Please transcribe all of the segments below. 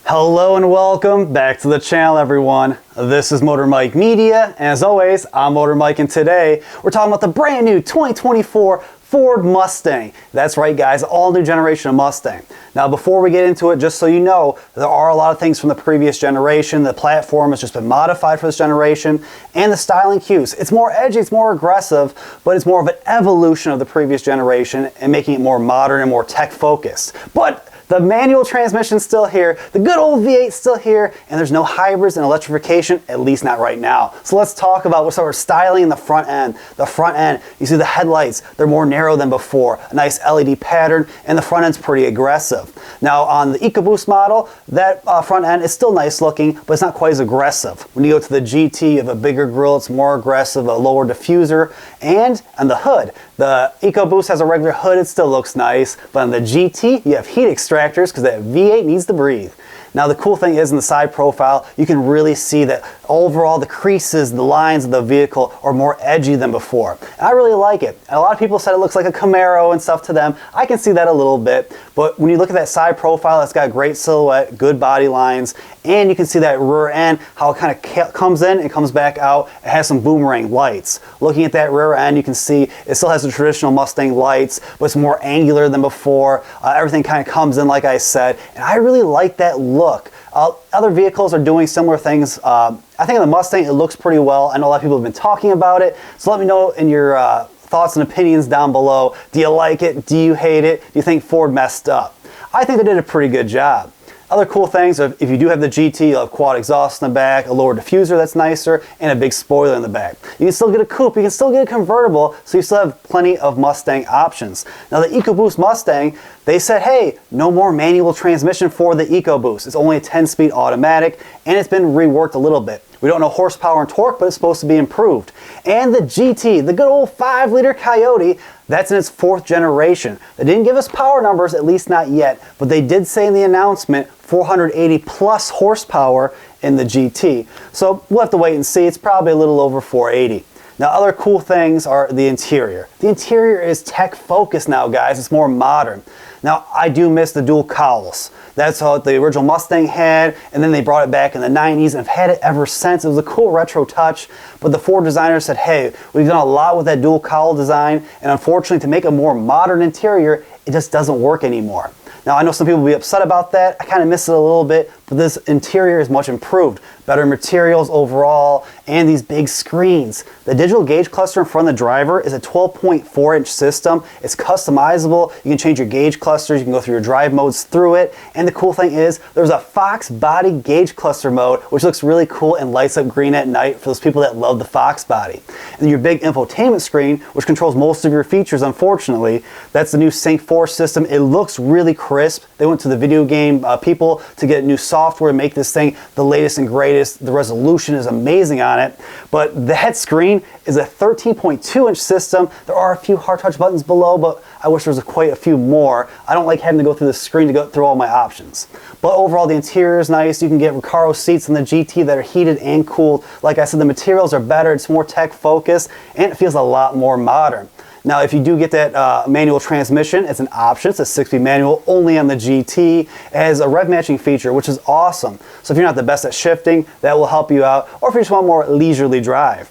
Hello and welcome back to the channel, everyone. This is Motor Mike Media, and as always, I'm Motor Mike, and today we're talking about the brand new 2024 Ford Mustang. That's right, guys, all new generation of Mustang. Now, before we get into it, just so you know, there are a lot of things from the previous generation. The platform has just been modified for this generation, and the styling cues. It's more edgy, it's more aggressive, but it's more of an evolution of the previous generation and making it more modern and more tech-focused. But the manual transmission's still here, the good old V8's still here, and there's no hybrids and electrification, at least not right now. So let's talk about what's our styling in the front end. The front end, you see the headlights, they're more narrow than before, a nice LED pattern, and the front end's pretty aggressive. Now on the EcoBoost model, that front end is still nice looking, but it's not quite as aggressive. When you go to the GT, you have a bigger grille, it's more aggressive, a lower diffuser, and on the hood, the EcoBoost has a regular hood, it still looks nice, but on the GT, you have heat extractors because that V8 needs to breathe. Now the cool thing is in the side profile, you can really see that overall the creases, the lines of the vehicle are more edgy than before. And I really like it. And a lot of people said it looks like a Camaro and stuff to them. I can see that a little bit, but when you look at that side profile, it's got great silhouette, good body lines, and you can see that rear end, how it kind of comes in and comes back out. It has some boomerang lights. Looking at that rear end, you can see it still has the traditional Mustang lights, but it's more angular than before. Everything kind of comes in, like I said, and I really like that look. Other vehicles are doing similar things. I think in the Mustang, it looks pretty well. I know a lot of people have been talking about it, so let me know in your thoughts and opinions down below. Do you like it? Do you hate it? Do you think Ford messed up? I think they did a pretty good job. Other cool things, if you do have the GT, you'll have quad exhaust in the back, a lower diffuser that's nicer, and a big spoiler in the back. You can still get a coupe, you can still get a convertible, so you still have plenty of Mustang options. Now the EcoBoost Mustang, they said, hey, no more manual transmission for the EcoBoost. It's only a 10-speed automatic, and it's been reworked a little bit. We don't know horsepower and torque, but it's supposed to be improved. And the GT, the good old 5-liter Coyote, that's in its 4th generation. They didn't give us power numbers, at least not yet, but they did say in the announcement 480 plus horsepower in the GT. So we'll have to wait and see. It's probably a little over 480. Now, other cool things are the interior. The interior is tech focused now, guys. It's more modern. Now, I do miss the dual cowls. That's what the original Mustang had, and then they brought it back in the 90s, and I've had it ever since. It was a cool retro touch, but the Ford designers said, hey, we've done a lot with that dual cowl design, and unfortunately, to make a more modern interior, it just doesn't work anymore. Now, I know some people will be upset about that. I kind of miss it a little bit, but this interior is much improved. Better materials overall, and these big screens. The digital gauge cluster in front of the driver is a 12.4-inch system. It's customizable. You can change your gauge clusters. You can go through your drive modes through it. And the cool thing is there's a Fox body gauge cluster mode, which looks really cool and lights up green at night for those people that love the Fox body. And your big infotainment screen, which controls most of your features, unfortunately, that's the new Sync 4 system. It looks really crisp. They went to the video game people to get new software to make this thing the latest and greatest. The resolution is amazing on it, but that screen is a 13.2-inch system. There are a few hard touch buttons below, but I wish there was quite a few more. I don't like having to go through the screen to go through all my options. But overall, the interior is nice. You can get Recaro seats in the GT that are heated and cooled. Like I said, the materials are better. It's more tech focused, and it feels a lot more modern. Now, if you do get that manual transmission, it's an option. It's a 6-speed manual only on the GT. It has a rev matching feature, which is awesome. So if you're not the best at shifting, that will help you out. Or if you just want more leisurely drive.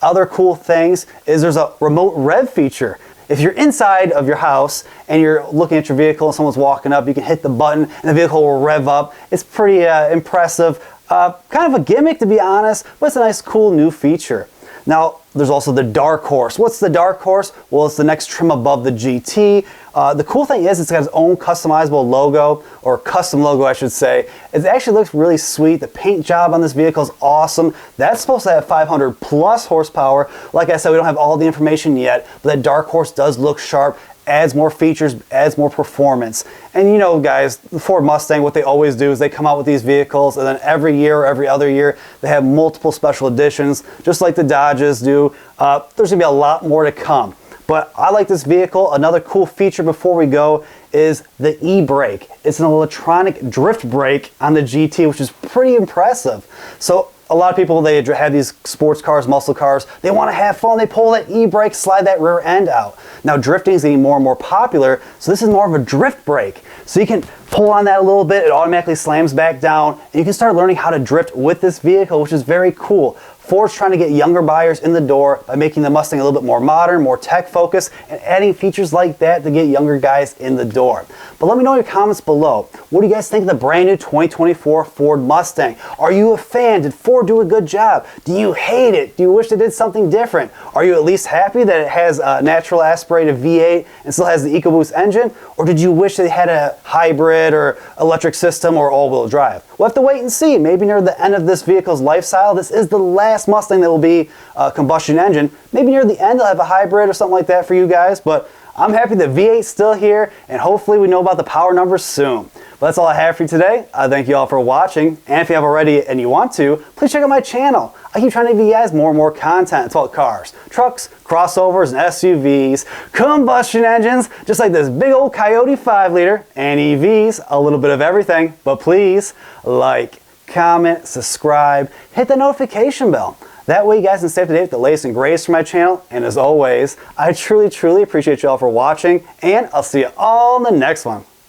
Other cool things is there's a remote rev feature. If you're inside of your house and you're looking at your vehicle and someone's walking up, you can hit the button and the vehicle will rev up. It's pretty impressive. Kind of a gimmick, to be honest, but it's a nice, cool new feature. Now, there's also the Dark Horse. What's the Dark Horse? Well, it's the next trim above the GT. The cool thing is it's got its own customizable logo, or custom logo, I should say. It actually looks really sweet. The paint job on this vehicle is awesome. That's supposed to have 500 plus horsepower. Like I said, we don't have all the information yet, but that Dark Horse does look sharp. Adds more features, adds more performance. And you know, guys, the Ford Mustang, what they always do is they come out with these vehicles, and then every year or every other year, they have multiple special editions, just like the Dodges do. There's gonna be a lot more to come. But I like this vehicle. Another cool feature before we go is the EBrake. It's an electronic drift brake on the GT, which is pretty impressive. So a lot of people, they have these sports cars, muscle cars, they want to have fun, they pull that EBrake, slide that rear end out. Now drifting is getting more and more popular, so this is more of a drift brake. So you can pull on that a little bit, it automatically slams back down, and you can start learning how to drift with this vehicle, which is very cool. Ford's trying to get younger buyers in the door by making the Mustang a little bit more modern, more tech focused, and adding features like that to get younger guys in the door. But let me know in your comments below. What do you guys think of the brand new 2024 Ford Mustang? Are you a fan? Did Ford do a good job? Do you hate it? Do you wish they did something different? Are you at least happy that it has a natural aspirated V8 and still has the EcoBoost engine? Or did you wish they had a hybrid or electric system or all-wheel drive? We'll have to wait and see. Maybe near the end of this vehicle's lifestyle, this is the last Mustang that will be a combustion engine. Maybe near the end they'll have a hybrid or something like that for you guys, but I'm happy the V8's still here, and hopefully we know about the power numbers soon. But that's all I have for you today. I thank you all for watching, and if you haven't already and you want to, please check out my channel. I keep trying to give you guys more and more content about cars, trucks, crossovers, and SUVs, combustion engines, just like this big old Coyote 5-liter, and EVs, a little bit of everything. But please, like, comment, subscribe, hit the notification bell. That way you guys can stay up to date with the latest and greatest from my channel. And as always, I truly, truly appreciate you all for watching, and I'll see you all in the next one.